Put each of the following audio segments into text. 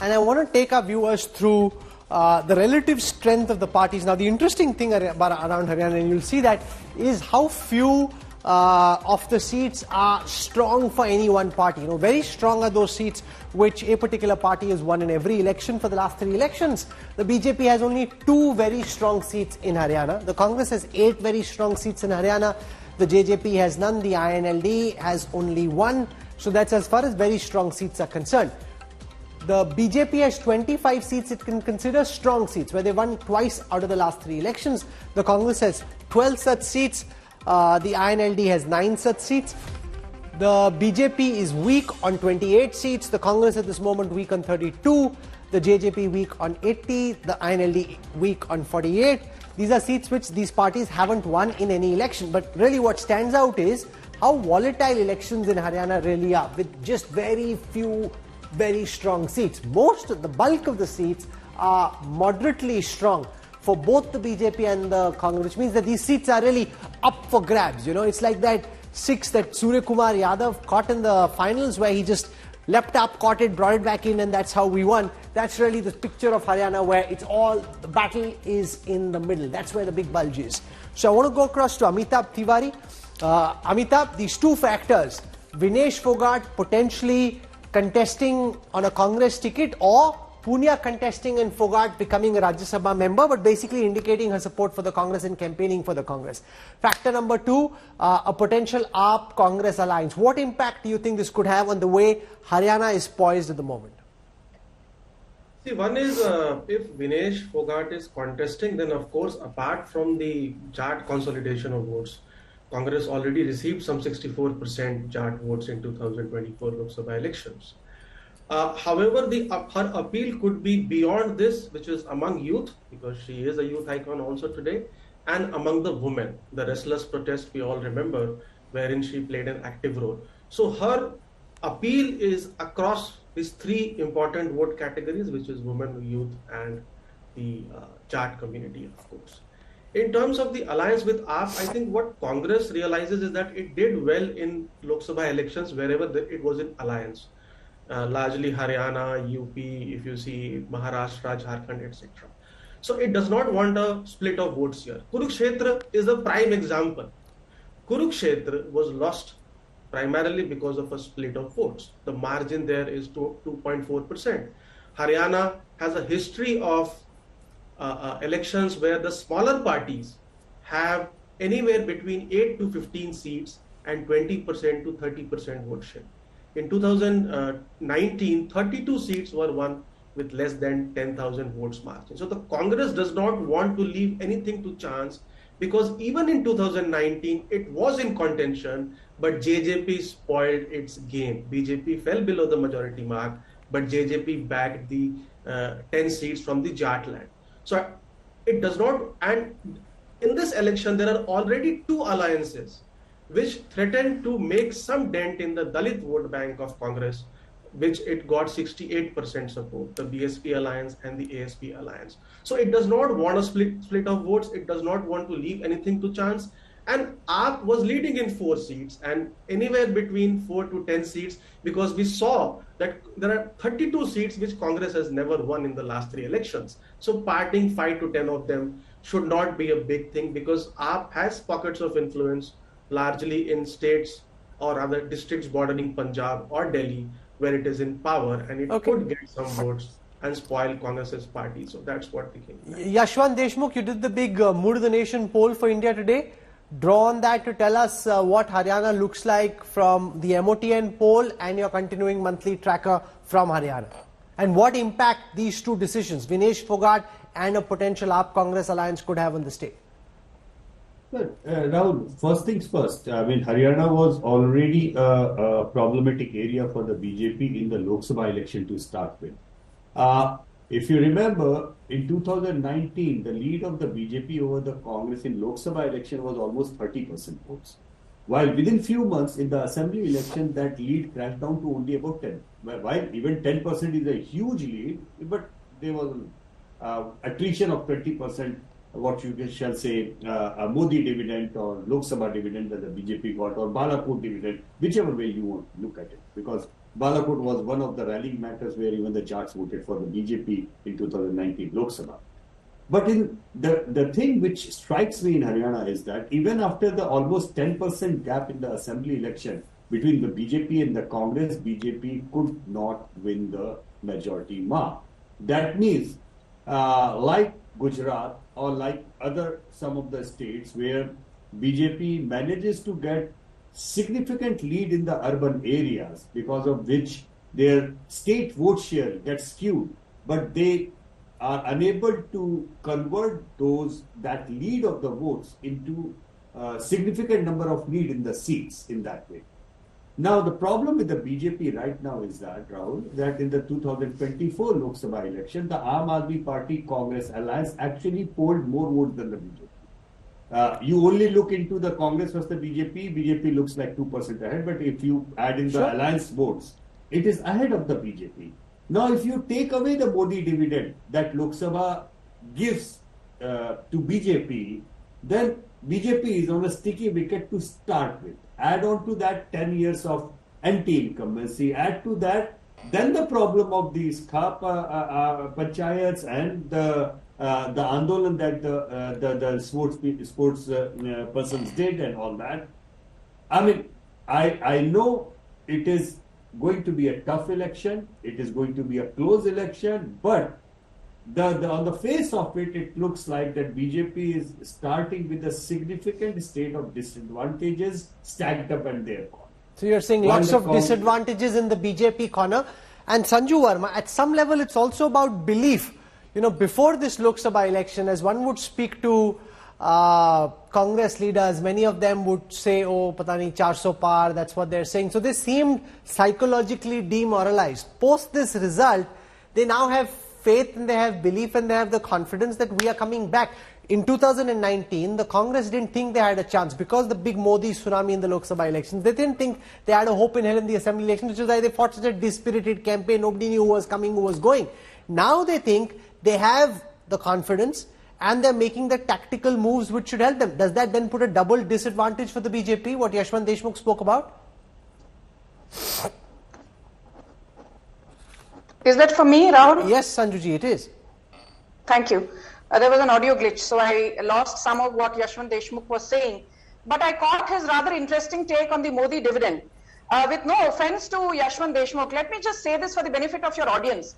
and I want to take our viewers through the relative strength of the parties. Now, the interesting thing around Haryana, and you'll see that, is how few of the seats are strong for any one party. You know, very strong are those seats which a particular party has won in every election for the last 3 elections. The BJP has only 2 very strong seats in Haryana. The Congress has 8 very strong seats in Haryana. The JJP has none. The INLD has only 1. So that's as far as very strong seats are concerned. The BJP has 25 seats it can consider strong seats, where they won twice out of the last 3 elections. The Congress has 12 such seats. The INLD has 9 such seats. The BJP is weak on 28 seats. The Congress at this moment weak on 32. The JJP weak on 80. The INLD weak on 48. These are seats which these parties haven't won in any election. But really what stands out is how volatile elections in Haryana really are, with just very few very strong seats. The bulk of the seats are moderately strong for both the BJP and the Congress, which means that these seats are really up for grabs. You know, it's like that 6 that Surya Kumar Yadav caught in the finals, where he just leapt up, caught it, brought it back in, and that's how we won. That's really the picture of Haryana, where it's all, the battle is in the middle. That's where the big bulge is. So I want to go across to Amitabh Tiwari. Amitabh, these 2 factors, Vinesh Phogat potentially contesting on a Congress ticket, or Punia contesting and Phogat becoming a Rajya Sabha member, but basically indicating her support for the Congress and campaigning for the Congress. Factor number 2, a potential AAP-Congress alliance. What impact do you think this could have on the way Haryana is poised at the moment? See, one is if Vinesh Phogat is contesting, then of course, apart from the Jat consolidation of votes, Congress already received some 64% Jat votes in 2024 Lok Sabha elections. However, her appeal could be beyond this, which is among youth, because she is a youth icon also today, and among the women. The restless protest we all remember, wherein she played an active role. So her appeal is across these 3 important vote categories, which is women, youth, and the Jat community, of course. In terms of the alliance with AAP, I think what Congress realizes is that it did well in Lok Sabha elections wherever it was in alliance. Largely Haryana, UP, if you see Maharashtra, Jharkhand, etc. So it does not want a split of votes here. Kurukshetra is a prime example. Kurukshetra was lost primarily because of a split of votes. The margin there is 2.4%. Haryana has a history of elections where the smaller parties have anywhere between 8 to 15 seats and 20% to 30% vote share. In 2019, 32 seats were won with less than 10,000 votes margin. So the Congress does not want to leave anything to chance, because even in 2019, it was in contention, but JJP spoiled its game. BJP fell below the majority mark, but JJP bagged the 10 seats from the Jat land. So it does not, and in this election, there are already 2 alliances which threaten to make some dent in the Dalit vote bank of Congress, which it got 68% support, the BSP alliance and the ASP alliance. So it does not want a split of votes. It does not want to leave anything to chance. And AAP was leading in 4 seats and anywhere between 4 to 10 seats, because we saw that there are 32 seats which Congress has never won in the last 3 elections. So parting 5 to 10 of them should not be a big thing, because AAP has pockets of influence largely in states or other districts bordering Punjab or Delhi, where it is in power, and it could get some votes and spoil Congress's party. So that's what we think. Yashwant Deshmukh, you did the big Mood of the Nation poll for India Today. Draw on that to tell us what Haryana looks like from the MOTN poll and your continuing monthly tracker from Haryana. And what impact these 2 decisions, Vinesh Phogat and a potential AAP-Congress alliance, could have on the state. Well, Rahul, first things first. I mean, Haryana was already a problematic area for the BJP in the Lok Sabha election to start with. If you remember, in 2019, the lead of the BJP over the Congress in Lok Sabha election was almost 30% votes. While within few months in the assembly election, that lead crashed down to only about 10. While even 10% is a huge lead, but there was attrition of 20%. What you shall say, a Modi dividend or Lok Sabha dividend that the BJP got, or Balapur dividend, whichever way you want to look at it. Because Balakot was one of the rallying matters where even the Jats voted for the BJP in 2019 Lok Sabha. But in the thing which strikes me in Haryana is that even after the almost 10% gap in the assembly election between the BJP and the Congress, BJP could not win the majority mark. That means, like Gujarat or like some of the states where BJP manages to get significant lead in the urban areas because of which their state vote share gets skewed, but they are unable to convert that lead of the votes into a significant number of lead in the seats in that way. Now, the problem with the BJP right now is that, Rahul, that in the 2024 Lok Sabha election, the Aam Aadmi Party Congress alliance actually polled more votes than the BJP. You only look into the Congress versus the BJP looks like 2% ahead, but if you add in the alliance votes, it is ahead of the BJP. Now, if you take away the Modi dividend that Lok Sabha gives to BJP, then BJP is on a sticky wicket to start with. Add on to that 10 years of anti-incumbency, add to that, then the problem of these panchayats and the andolan that the sports persons did and all that. I mean, I know it is going to be a tough election, it is going to be a close election, but on the face of it, it looks like that BJP is starting with a significant state of disadvantages stacked up in their corner. So you're saying lots of disadvantages in the BJP corner. And Sanju Verma, at some level, it's also about belief. You know, before this Lok Sabha election, as one would speak to Congress leaders, many of them would say, oh, pata nahi, 400 par, that's what they're saying. So they seemed psychologically demoralized. Post this result, they now have faith and they have belief and they have the confidence that we are coming back. In 2019, the Congress didn't think they had a chance because the big Modi tsunami in the Lok Sabha elections. They didn't think they had a hope in hell in the assembly elections, which is why they fought such a dispirited campaign. Nobody knew who was coming, who was going. Now they think they have the confidence and they're making the tactical moves which should help them. Does that then put a double disadvantage for the BJP, what Yashwant Deshmukh spoke about? Is that for me, Rahul? Yes, Sanjuji, it is. Thank you. There was an audio glitch, so I lost some of what Yashwant Deshmukh was saying. But I caught his rather interesting take on the Modi dividend. With no offense to Yashwant Deshmukh, let me just say this for the benefit of your audience.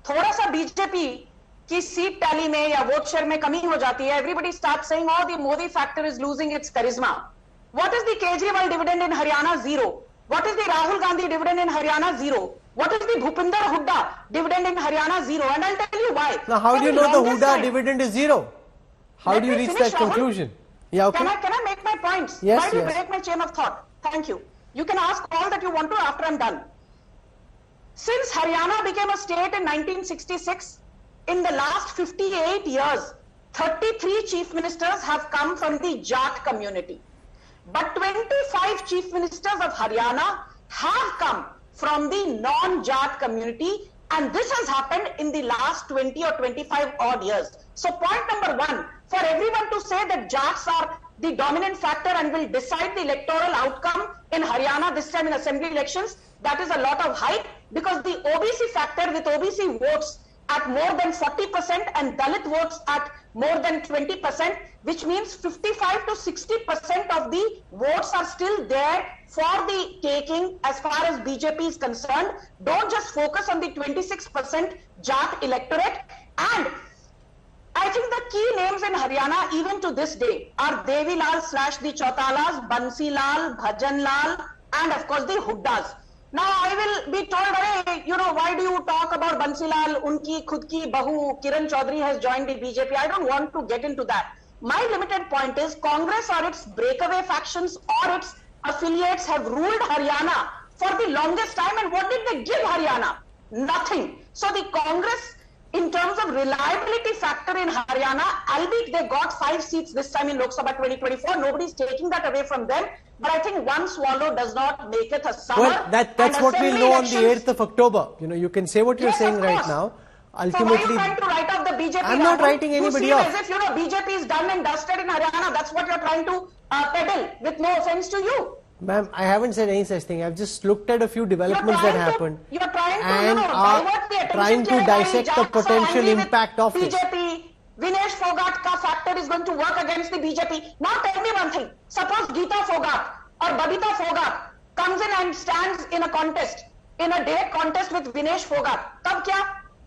थोड़ा सा BJP की seat tally में या vote share में कमी हो जाती है. Everybody starts saying, oh, the Modi factor is losing its charisma. What is the Kejriwal dividend in Haryana? Zero. What is the Rahul Gandhi dividend in Haryana? Zero. What is the Bhupinder Hooda dividend in Haryana? Zero. And I'll tell you why. Now, how do you know the Hooda dividend is zero? How do you reach that conclusion? Yeah, okay. Can I make my points? Yes, why do you break my chain of thought? Thank you. You can ask all that you want to after I'm done. Since Haryana became a state in 1966, in the last 58 years, 33 chief ministers have come from the Jat community. But 25 chief ministers of Haryana have come from the non-Jat community, and this has happened in the last 20 or 25 odd years. So point number one, for everyone to say that Jats are the dominant factor and will decide the electoral outcome in Haryana this time in assembly elections, that is a lot of hype, because the OBC factor with OBC votes at more than 40% and Dalit votes at more than 20%, which means 55 to 60% of the votes are still there for the taking as far as BJP is concerned. Don't just focus on the 26% Jat electorate. And I think the key names in Haryana even to this day are Devilal / the Chautalas, Bansilal, Bhajanlal, and of course the Hoodas. Now I will be told, hey, you know, why do you talk about Bansilal, unki khud ki bahu, Kiran Chaudhary has joined the BJP. I don't want to get into that. My limited point is Congress or its breakaway factions or its affiliates have ruled Haryana for the longest time, and what did they give Haryana? Nothing. So the Congress, in terms of reliability factor in Haryana, albeit they got 5 seats this time in Lok Sabha 2024, nobody's taking that away from them. But I think one swallow does not make it a summer. Well, that's what we'll know on the 8th of October. You know, you can say what you're saying right now. Ultimately, so why are you trying to write off the BJP? I'm not writing anybody off. As if, you know, BJP is done and dusted in Haryana. That's what you're trying to peddle, with no offense to you. Ma'am, I haven't said any such thing. I've just looked at a few developments that happened You're trying to, and divert the attention trying to dissect the potential impact of this. BJP. Vinesh Phogat ka factor is going to work against the BJP. Now tell me one thing. Suppose Geeta Phogat or Babita Phogat comes in and stands in a contest, in a direct contest with Vinesh Phogat. Tab kya?